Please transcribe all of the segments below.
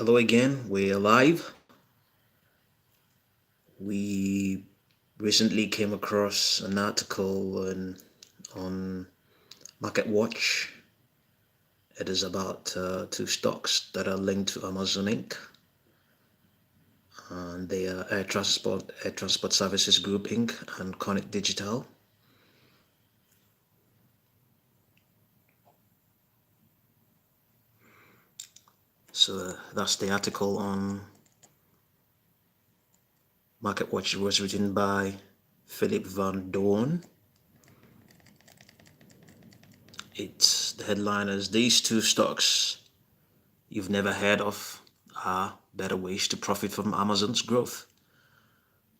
Hello again, we're live. We recently came across an article on Market Watch. It is about two stocks that are linked to Amazon Inc. And they are Air Transport Services Group Inc. and Connect Digital. So that's the article on Market Watch. It was written by Philip Van Doorn. It's the headline is these two stocks you've never heard of are better ways to profit from Amazon's growth.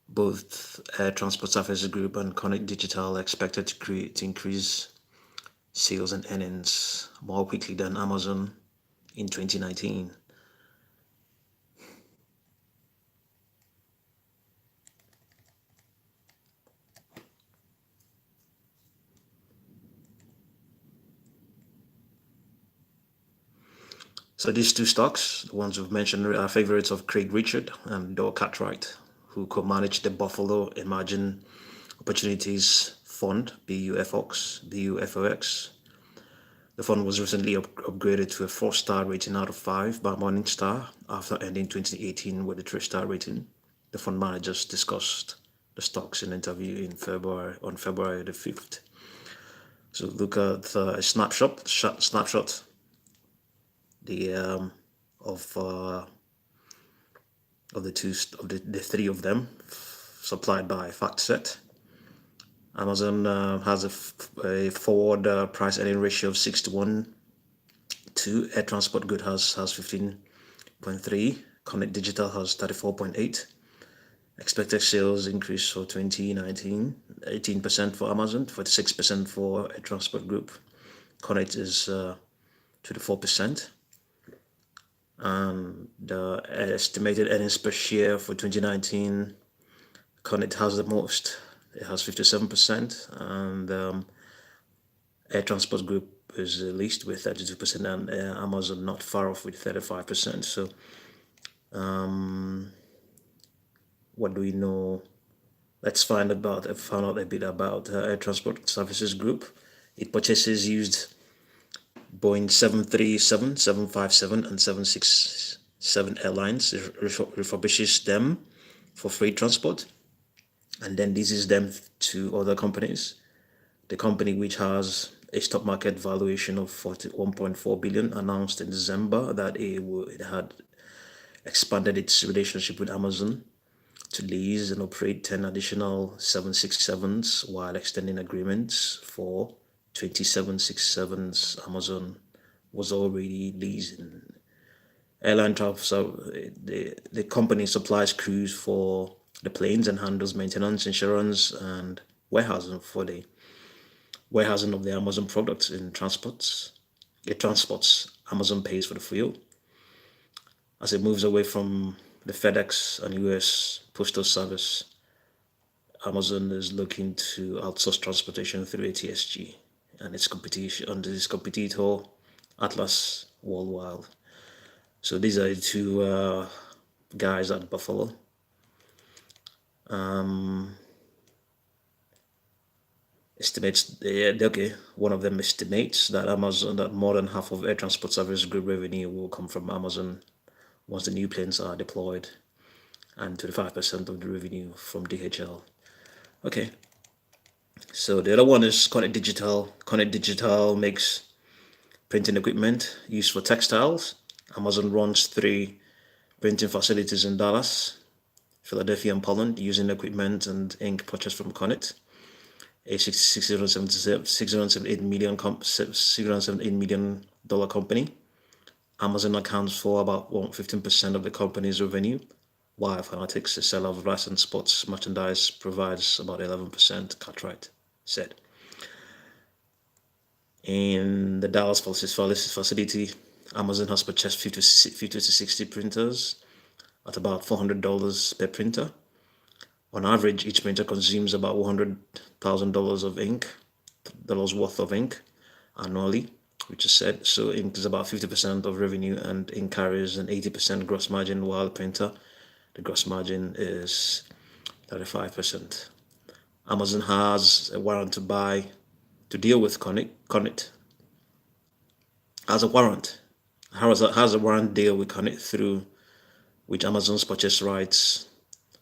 Both Air Transport Services Group and Connect Digital are expected to increase sales and earnings more quickly than Amazon in 2019. So these two stocks, the ones we've mentioned, are favorites of Craig Richard and Doug Cartwright, who co-manage the Buffalo Emerging Opportunities Fund, BUFOX. The fund was recently upgraded to a 4-star rating out of 5 by Morningstar after ending 2018 with a 3-star rating. The fund managers discussed the stocks in an interview on February the 5th. So look at a snapshot the of the three of them supplied by FactSet. Amazon has a forward price earning ratio of 6:1. Air Transport Good has 15.3. Connect Digital has 34.8. Expected sales increase for 2019, 18% for Amazon, 46% for Air Transport Group. Connect is 24%. And the estimated earnings per share for 2019, Connect has the most. It has 57%, and Air Transport Group is the least with 32%, and Amazon not far off with 35%. So, what do we know? Let's find out a bit about Air Transport Services Group. It purchases used Boeing 737, 757, and 767 airlines. It refurbishes them for freight transport, and then leases them to other companies. The company, which has a stock market valuation of 41.4 billion, announced in December that it had expanded its relationship with Amazon to lease and operate 10 additional 767s while extending agreements for 2767s Amazon was already leasing. Airline travel, so the company supplies crews for the planes and handles maintenance, insurance, and warehousing of the Amazon products in transports. It transports. Amazon pays for the fuel. As it moves away from the FedEx and US Postal Service, Amazon is looking to outsource transportation through ATSG and its competition under its competitor Atlas Worldwide. So these are the two guys at Buffalo. Estimates one of them estimates that more than half of Air Transport Service Group revenue will come from Amazon once the new planes are deployed, and 25% of the revenue from DHL. Okay, so the other one is Connect Digital. Connect Digital makes printing equipment used for textiles. Amazon runs 3 printing facilities in Dallas, Philadelphia, and Poland using equipment and ink purchased from Connect. A $678 million company. Amazon accounts for about 15% of the company's revenue, while Fanatics, a seller of licensed sports merchandise, provides about 11%, Cartwright said. In the Dallas facility, Amazon has purchased 50 to 60 printers at about $400 per printer. On average, each printer consumes about $100,000 of ink, dollars worth of ink annually, which is said. So Ink is about 50% of revenue, and Ink carries an 80% gross margin, while Printer, the gross margin is 35%. Amazon has a warrant to deal with Connect has a warrant has a warrant deal with Connect, through which Amazon's purchase rights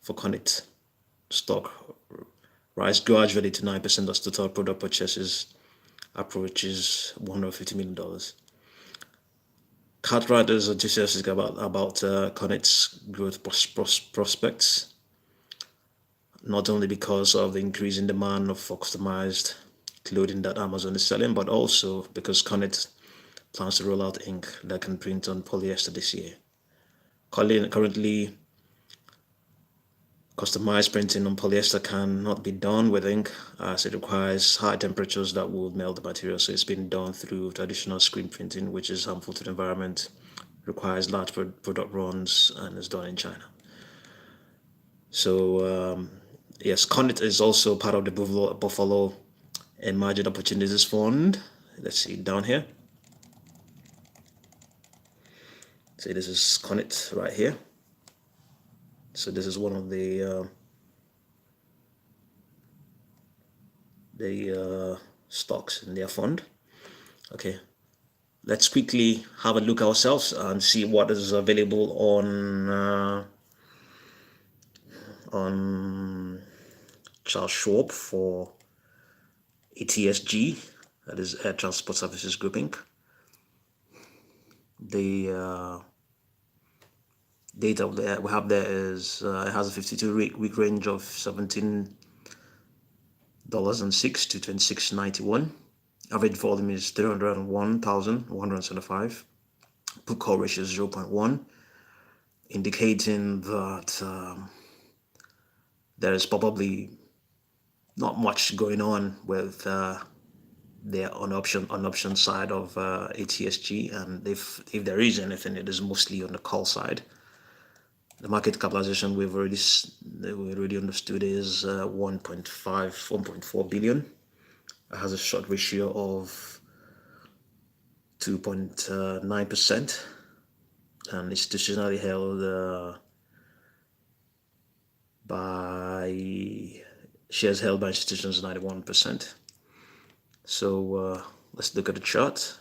for Connect stock rise gradually to 9% as total product purchases approaches $150 million. Cartwright is enthusiastic about Connect's growth prospects, not only because of the increase in demand for customized clothing that Amazon is selling, but also because Connect plans to roll out ink that can print on polyester this year. Currently, customized printing on polyester cannot be done with ink, as it requires high temperatures that will melt the material. So it's been done through traditional screen printing, which is harmful to the environment, requires large product runs, and is done in China. So yes, Connect is also part of the Buffalo Emerging Opportunities Fund. Let's see down here. See, this is Connect right here. So this is one of the stocks in their fund. Okay, let's quickly have a look ourselves and see what is available on Charles Schwab for ATSG, that is Air Transport Services Group Inc. The data we have there is it has a 52-week range of $17.06 to $26.91. Average volume is 301,175. Put call ratio is 0.1, indicating that there is probably not much going on with the on option side of ATSG, and if there is anything, it is mostly on the call side. The market capitalization we already understood is 1.4 billion. It has a short ratio of 2.9%, and institutionally held by shares held by institutions 91%. So let's look at the chart.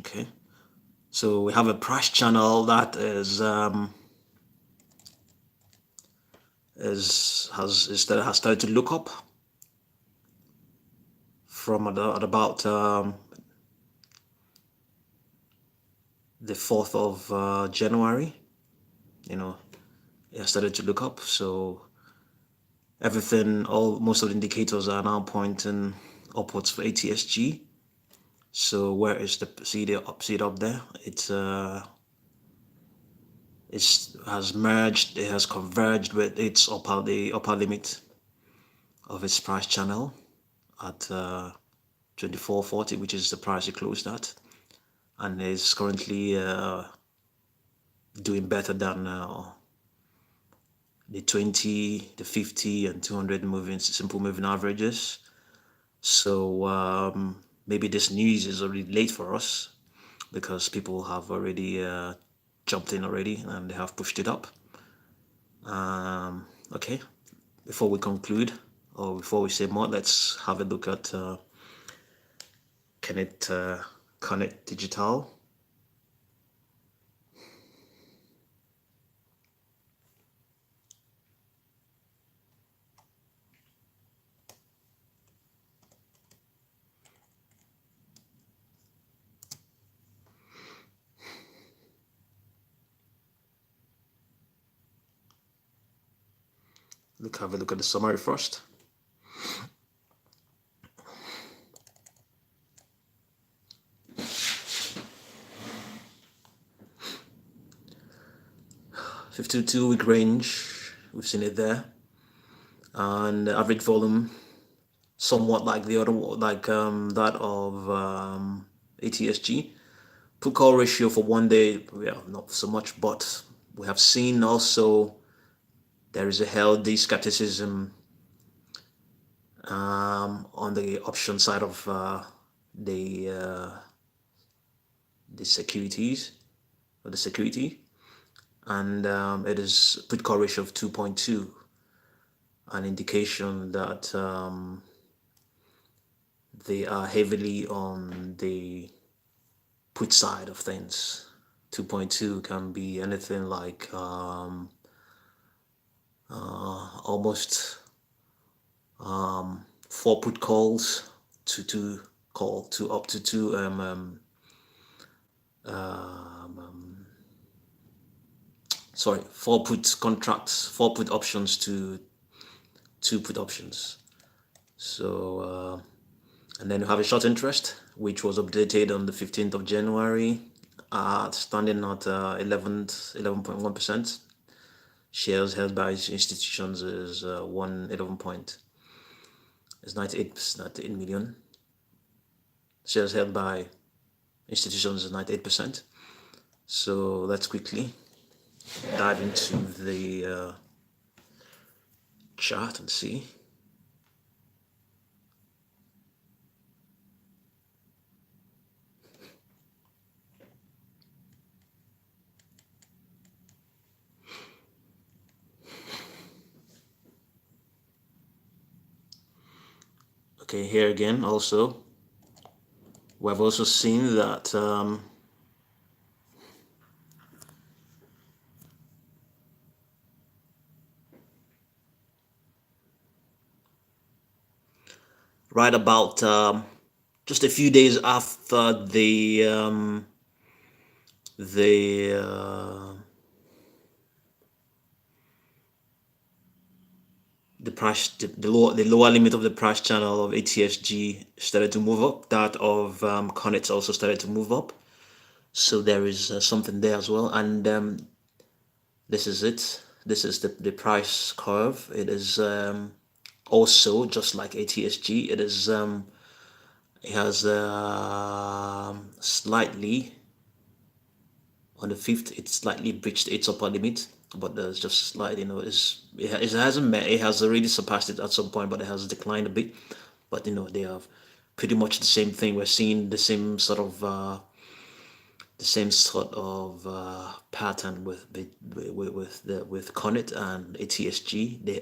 Okay, so we have a price channel that has started to look up from at about the 4th of January. It has started to look up. So most of the indicators are now pointing upwards for ATSG. So where is the see it up there? It has merged. It has converged with the upper limit of its price channel at 24.40, which is the price it closed at, and is currently doing better than the 20, the 50, and 200 simple moving averages. So maybe this news is already late for us, because people have already jumped in already and they have pushed it up. Okay, before we conclude, or before we say more, let's have a look at Connect Digital. Have a look at the summary first. $52-week range, we've seen it there, and the average volume somewhat like the other, that of ATSG. Put call ratio for one day, well, not so much, but we have seen also there is a healthy skepticism on the option side of the uh, the securities or the security, and it is put call ratio of 2.2, an indication that they are heavily on the put side of things. 2.2 can be anything like almost four put calls to two call to up to two sorry, four put contracts, four put options to two put options. So and then you have a short interest, which was updated on the 15th of January, standing at 11.1%. Shares held by institutions is 111 point, is 98 million. Shares held by institutions is 98%. So let's quickly dive into the chart and see. Okay, here again also, we've also seen that right about just a few days after the price, the lower limit of the price channel of ATSG started to move up. That of Connex also started to move up. So there is something there as well. And this is it. This is the price curve. It is also just like ATSG. It is it has slightly on the fifth. It slightly breached its upper limit, but there's just slight. It hasn't met. It has already surpassed it at some point, but it has declined a bit. But they have pretty much the same thing. We're seeing the same sort of pattern with Connet and ATSG. They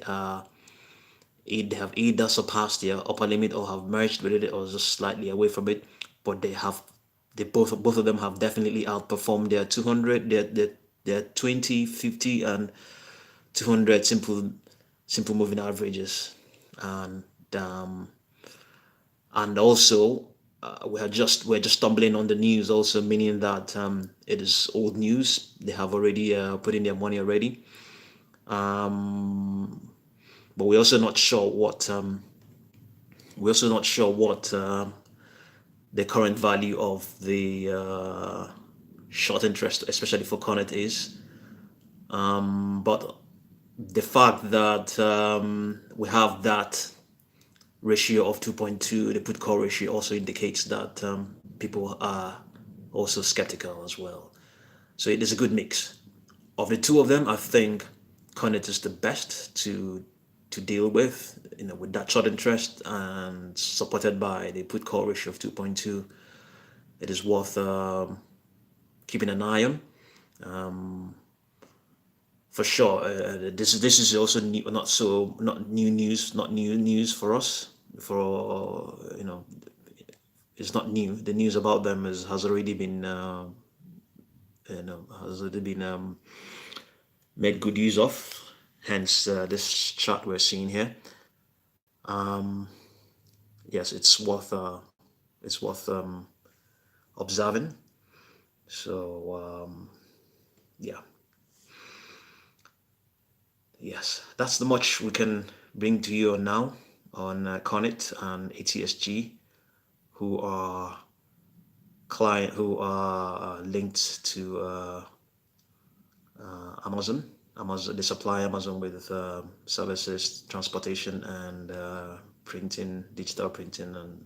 have either surpassed their upper limit or have merged with it or just slightly away from it. But both of them have definitely outperformed their 200, their 20, 50, and 200 simple moving averages, and um, and also we're just stumbling on the news also, meaning that it is old news. They have already put in their money already, but we're also not sure what the current value of the short interest, especially for Connet, is. But the fact that we have that ratio of 2.2, the put call ratio, also indicates that people are also skeptical as well. So it is a good mix. Of the two of them, I think Connet is the best to deal with that short interest, and supported by the put call ratio of 2.2. It is worth keeping an eye on. For sure, this is also new, not new news for us. For it's not new. The news about them has already been made good use of. Hence, this chart we're seeing here. Yes, it's worth observing. So yeah, yes, that's the much we can bring to you now on Connet and ATSG, who are linked to Amazon. Amazon, they supply Amazon with services, transportation, and printing, digital printing, and